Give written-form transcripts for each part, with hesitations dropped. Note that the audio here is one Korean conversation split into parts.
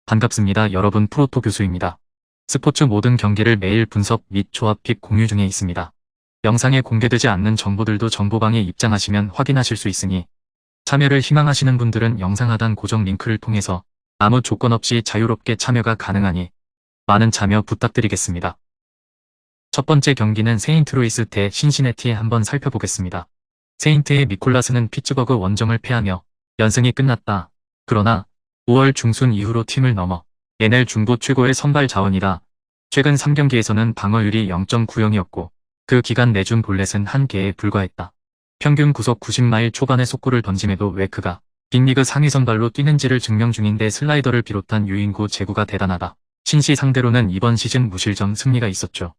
반갑습니다. 여러분, 프로토 교수입니다. 스포츠 모든 경기를 매일 분석 및 조합 픽 공유 중에 있습니다. 영상에 공개되지 않는 정보들도 정보방에 입장하시면 확인하실 수 있으니 참여를 희망하시는 분들은 영상 하단 고정 링크를 통해서 아무 조건 없이 자유롭게 참여가 가능하니 많은 참여 부탁드리겠습니다. 첫 번째 경기는 세인트루이스 대 신시내티에 한번 살펴보겠습니다. 세인트의 미콜라스는 피츠버그 원정을 패하며 연승이 끝났다. 그러나 5월 중순 이후로 팀을 넘어 NL 중부 최고의 선발 자원이라 최근 3경기에서는 방어율이 0.90이었고 그 기간 내준 볼넷은 1개에 불과했다. 평균 구속 90마일 초반의 속구를 던짐에도 왜 그가 빅리그 상위 선발로 뛰는지를 증명 중인데 슬라이더를 비롯한 유인구 제구가 대단하다. 신시 상대로는 이번 시즌 무실점 승리가 있었죠.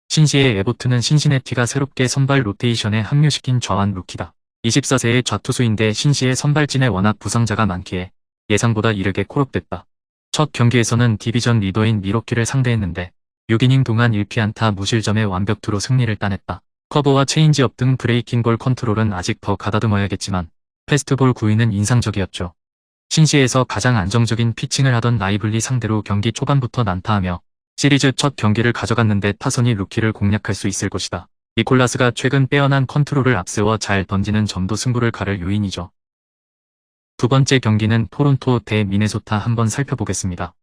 신시의 에보트는 신시내티가 새롭게 선발 로테이션에 합류시킨 좌완 루키다. 24세의 좌투수인데 신시의 선발진에 워낙 부상자가 많기에 예상보다 이르게 콜업됐다. 첫 경기에서는 디비전 리더인 미러키를 상대했는데 6이닝 동안 1피안타 무실점의 완벽투로 승리를 따냈다. 커버와 체인지업 등 브레이킹볼 컨트롤은 아직 더 가다듬어야겠지만 패스트볼 구위는 인상적이었죠. 신시에서 가장 안정적인 피칭을 하던 라이블리 상대로 경기 초반부터 난타하며 시리즈 첫 경기를 가져갔는데 타선이 루키를 공략할 수 있을 것이다. 니콜라스가 최근 빼어난 컨트롤을 앞세워 잘 던지는 점도 승부를 가를 요인이죠. 두 번째 경기는 토론토 대 미네소타 한번 살펴보겠습니다.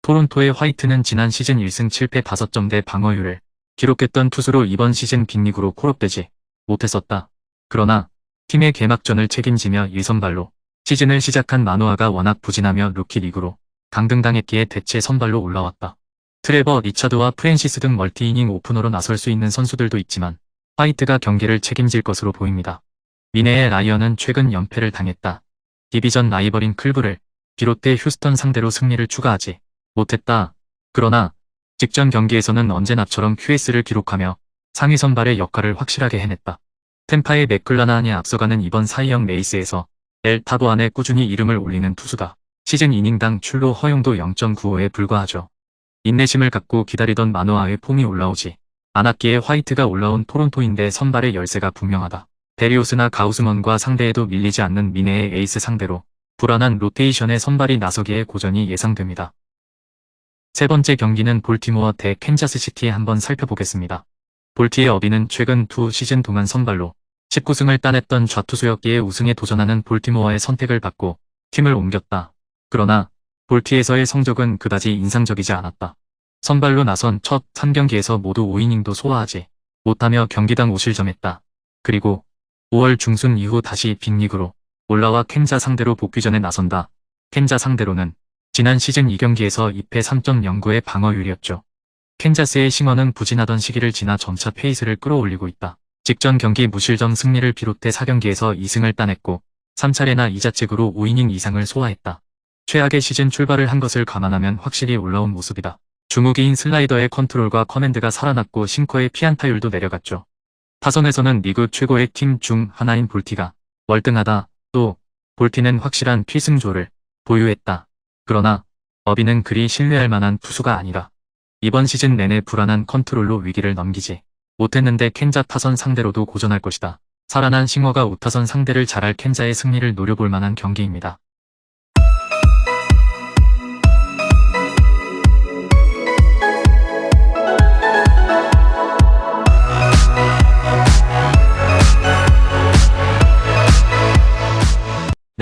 토론토의 화이트는 지난 시즌 1승 7패 5점대 방어율을 기록했던 투수로 이번 시즌 빅리그로 콜업되지 못했었다. 그러나 팀의 개막전을 책임지며 1선발로 시즌을 시작한 마노아가 워낙 부진하며 루키 리그로 강등당했기에 대체 선발로 올라왔다. 트레버 리차드와 프랜시스 등 멀티이닝 오프너로 나설 수 있는 선수들도 있지만 화이트가 경기를 책임질 것으로 보입니다. 미네의 라이언은 최근 연패를 당했다. 디비전 라이벌인 클브를 비롯해 휴스턴 상대로 승리를 추가하지 못했다. 그러나 직전 경기에서는 언제나처럼 QS를 기록하며 상위 선발의 역할을 확실하게 해냈다. 템파의 맥클라나한이 앞서가는 이번 사이영 레이스에서 엘 타보안에 꾸준히 이름을 올리는 투수다. 시즌 이닝당 출루 허용도 0.95에 불과하죠. 인내심을 갖고 기다리던 마노아의 폼이 올라오지 않았기에 화이트가 올라온 토론토인데 선발의 열세가 분명하다. 베리오스나 가우스먼과 상대에도 밀리지 않는 미네의 에이스 상대로 불안한 로테이션의 선발이 나서기에 고전이 예상됩니다. 세 번째 경기는 볼티모어 대 캔자스시티에 한번 살펴보겠습니다. 볼티의 어비는 최근 2시즌 동안 선발로 19승을 따냈던 좌투수였기에 우승에 도전하는 볼티모어의 선택을 받고 팀을 옮겼다. 그러나 볼티에서의 성적은 그다지 인상적이지 않았다. 선발로 나선 첫 3경기에서 모두 5이닝도 소화하지 못하며 경기당 5실점했다. 그리고 5월 중순 이후 다시 빅리그로 올라와 캔자 상대로 복귀전에 나선다. 캔자 상대로는 지난 시즌 2경기에서 2패 3.09의 방어율이었죠. 캔자스의 싱어는 부진하던 시기를 지나 점차 페이스를 끌어올리고 있다. 직전 경기 무실점 승리를 비롯해 4경기에서 2승을 따냈고 3차례나 이자책으로 5이닝 이상을 소화했다. 최악의 시즌 출발을 한 것을 감안하면 확실히 올라온 모습이다. 주무기인 슬라이더의 컨트롤과 커맨드가 살아났고 싱커의 피안타율도 내려갔죠. 타선에서는 리그 최고의 팀 중 하나인 볼티가 월등하다. 또 볼티는 확실한 필승조를 보유했다. 그러나 어비는 그리 신뢰할 만한 투수가 아니라 이번 시즌 내내 불안한 컨트롤로 위기를 넘기지 못했는데 캔자 타선 상대로도 고전할 것이다. 살아난 싱어가 우타선 상대를 잘할 캔자의 승리를 노려볼 만한 경기입니다.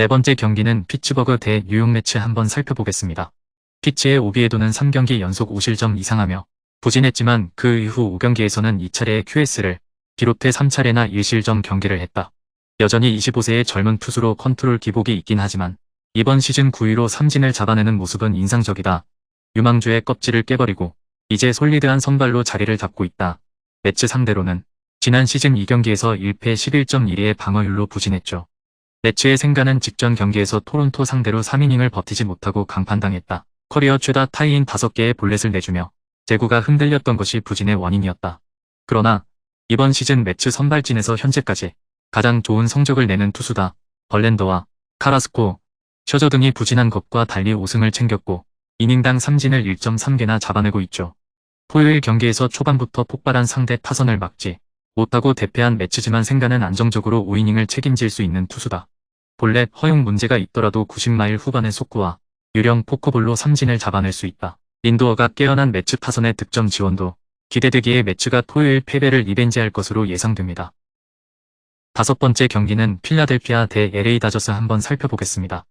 네 번째 경기는 피츠버그 대 뉴욕 매치 한번 살펴보겠습니다. 피츠의 오비에도는 3경기 연속 5실점 이상하며 부진했지만 그 이후 5경기에서는 2차례의 QS를 비롯해 3차례나 1실점 경기를 했다. 여전히 25세의 젊은 투수로 컨트롤 기복이 있긴 하지만 이번 시즌 9위로 삼진을 잡아내는 모습은 인상적이다. 유망주의 껍질을 깨버리고 이제 솔리드한 선발로 자리를 잡고 있다. 매치 상대로는 지난 시즌 2경기에서 1패 11.12의 방어율로 부진했죠. 매치의 생가는 직전 경기에서 토론토 상대로 3이닝을 버티지 못하고 강판당했다. 커리어 최다 타이인 5개의 볼넷을 내주며 제구가 흔들렸던 것이 부진의 원인이었다. 그러나 이번 시즌 매치 선발진에서 현재까지 가장 좋은 성적을 내는 투수다. 벌랜더와 카라스코, 셔저 등이 부진한 것과 달리 5승을 챙겼고 이닝당 삼진을 1.3개나 잡아내고 있죠. 토요일 경기에서 초반부터 폭발한 상대 타선을 막지 못하고 대패한 매치지만 생가는 안정적으로 5이닝을 책임질 수 있는 투수다. 본래 허용 문제가 있더라도 90마일 후반의 속구와 유령 포커볼로 삼진을 잡아낼 수 있다. 린도어가 깨어난 매츠 타선의 득점 지원도 기대되기에 매츠가 토요일 패배를 리벤지할 것으로 예상됩니다. 다섯 번째 경기는 필라델피아 대 LA 다저스 한번 살펴보겠습니다.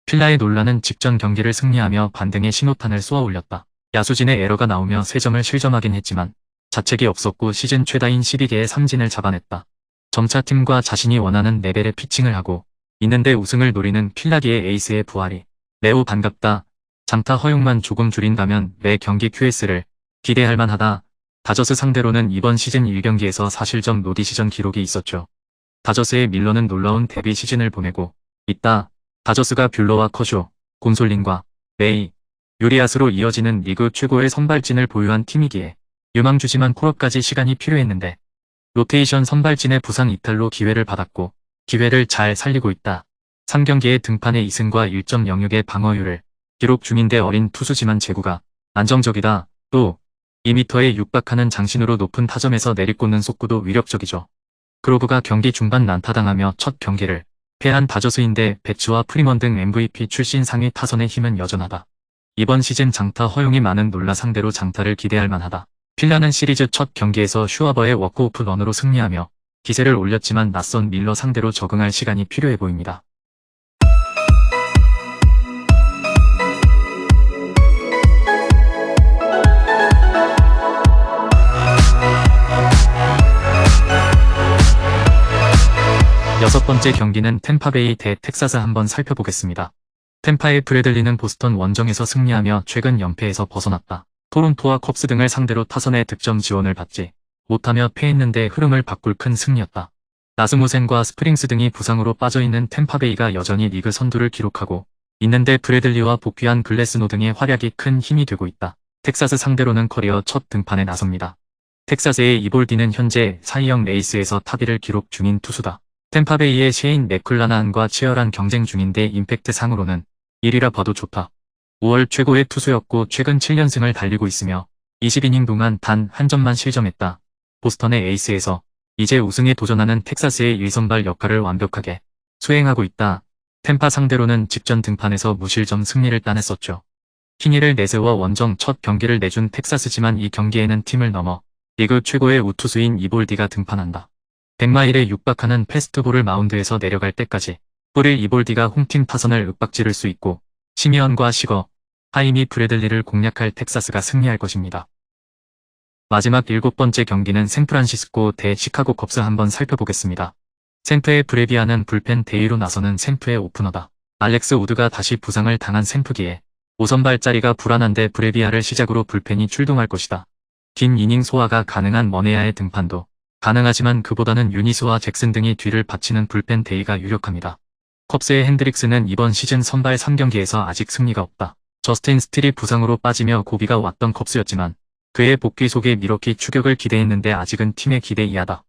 필라의 논란은 직전 경기를 승리하며 반등의 신호탄을 쏘아 올렸다. 야수진의 에러가 나오며 3점을 실점하긴 했지만 자책이 없었고 시즌 최다인 12개의 삼진을 잡아냈다. 점차 팀과 자신이 원하는 레벨의 피칭을 하고 있는데 우승을 노리는 필라디의 에이스의 부활이 매우 반갑다. 장타 허용만 조금 줄인다면 매 경기 QS를 기대할 만하다. 다저스 상대로는 이번 시즌 1경기에서 4실점 노디시전 기록이 있었죠. 다저스의 밀러는 놀라운 데뷔 시즌을 보내고 있다. 다저스가 뷰러와 커쇼, 곤솔린과 메이, 유리아스로 이어지는 리그 최고의 선발진을 보유한 팀이기에 유망주지만 콜업까지 시간이 필요했는데 로테이션 선발진의 부상 이탈로 기회를 받았고 기회를 잘 살리고 있다. 3경기의 등판의 2승과 1.06의 방어율을 기록 중인데 어린 투수지만 제구가 안정적이다. 또 2m에 육박하는 장신으로 높은 타점에서 내리꽂는 속구도 위력적이죠. 그로브가 경기 중반 난타당하며 첫 경기를 패한 다저스인데 배츠와 프리먼 등 MVP 출신 상위 타선의 힘은 여전하다. 이번 시즌 장타 허용이 많은 놀라 상대로 장타를 기대할 만하다. 필라는 시리즈 첫 경기에서 슈와버의 워크오프 런으로 승리하며 기세를 올렸지만 낯선 밀러 상대로 적응할 시간이 필요해 보입니다. 여섯 번째 경기는 템파베이 대 텍사스 한번 살펴보겠습니다. 템파의 브래들리는 보스턴 원정에서 승리하며 최근 연패에서 벗어났다. 토론토와 컵스 등을 상대로 타선의 득점 지원을 받지 못하며 패했는데 흐름을 바꿀 큰 승리였다. 라스무센과 스프링스 등이 부상으로 빠져있는 템파베이가 여전히 리그 선두를 기록하고 있는데 브래들리와 복귀한 글래스노 등의 활약이 큰 힘이 되고 있다. 텍사스 상대로는 커리어 첫 등판에 나섭니다. 텍사스의 이볼디는 현재 사이영 레이스에서 타비를 기록 중인 투수다. 템파베이의 셰인 맥클라나한과 치열한 경쟁 중인데 임팩트 상으로는 1위라 봐도 좋다. 5월 최고의 투수였고 최근 7연승을 달리고 있으며 20이닝 동안 단 한 점만 실점했다. 보스턴의 에이스에서 이제 우승에 도전하는 텍사스의 1선발 역할을 완벽하게 수행하고 있다. 템파 상대로는 직전 등판에서 무실점 승리를 따냈었죠. 킹이를 내세워 원정 첫 경기를 내준 텍사스지만 이 경기에는 팀을 넘어 리그 최고의 우투수인 이볼디가 등판한다. 100마일에 육박하는 패스트볼을 마운드에서 내려갈 때까지 뿌릴 이볼디가 홈팀 타선을 윽박지를 수 있고 시미언과 시거, 하이미 브래들리를 공략할 텍사스가 승리할 것입니다. 마지막 7번째 경기는 샌프란시스코 대 시카고 컵스 한번 살펴보겠습니다. 샌프의 브레비아는 불펜 대위로 나서는 샌프의 오프너다. 알렉스 우드가 다시 부상을 당한 샌프기에 5선발 자리가 불안한데 브레비아를 시작으로 불펜이 출동할 것이다. 긴 이닝 소화가 가능한 머네야의 등판도 가능하지만 그보다는 유니스와 잭슨 등이 뒤를 받치는 불펜 대위가 유력합니다. 컵스의 핸드릭스는 이번 시즌 선발 3경기에서 아직 승리가 없다. 저스틴 스틸이 부상으로 빠지며 고비가 왔던 컵스였지만 그의 복귀 속에 미러키 추격을 기대했는데 아직은 팀의 기대 이하다.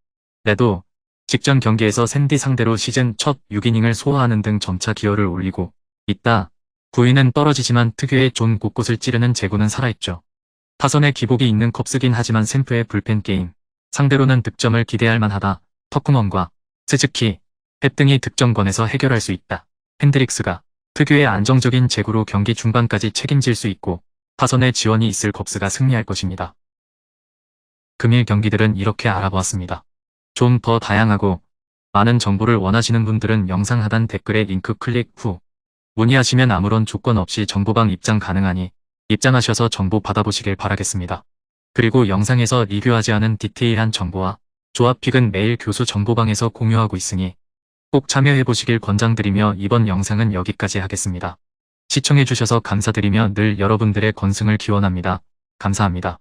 레도 직전 경기에서 샌디 상대로 시즌 첫 6이닝을 소화하는 등 점차 기여를 올리고 있다. 9위는 떨어지지만 특유의 존 곳곳을 찌르는 제구는 살아있죠. 타선에 기복이 있는 컵스긴 하지만 샌프의 불펜 게임 상대로는 득점을 기대할 만하다. 터쿠먼과 스즈키, 팻 등이 득점권에서 해결할 수 있다. 핸드릭스가 특유의 안정적인 제구로 경기 중반까지 책임질 수 있고 타선의 지원이 있을 컵스가 승리할 것입니다. 금일 경기들은 이렇게 알아보았습니다. 좀 더 다양하고 많은 정보를 원하시는 분들은 영상 하단 댓글에 링크 클릭 후 문의하시면 아무런 조건 없이 정보방 입장 가능하니 입장하셔서 정보 받아보시길 바라겠습니다. 그리고 영상에서 리뷰하지 않은 디테일한 정보와 조합픽은 매일 교수 정보방에서 공유하고 있으니 꼭 참여해보시길 권장드리며 이번 영상은 여기까지 하겠습니다. 시청해주셔서 감사드리며 늘 여러분들의 건승을 기원합니다. 감사합니다.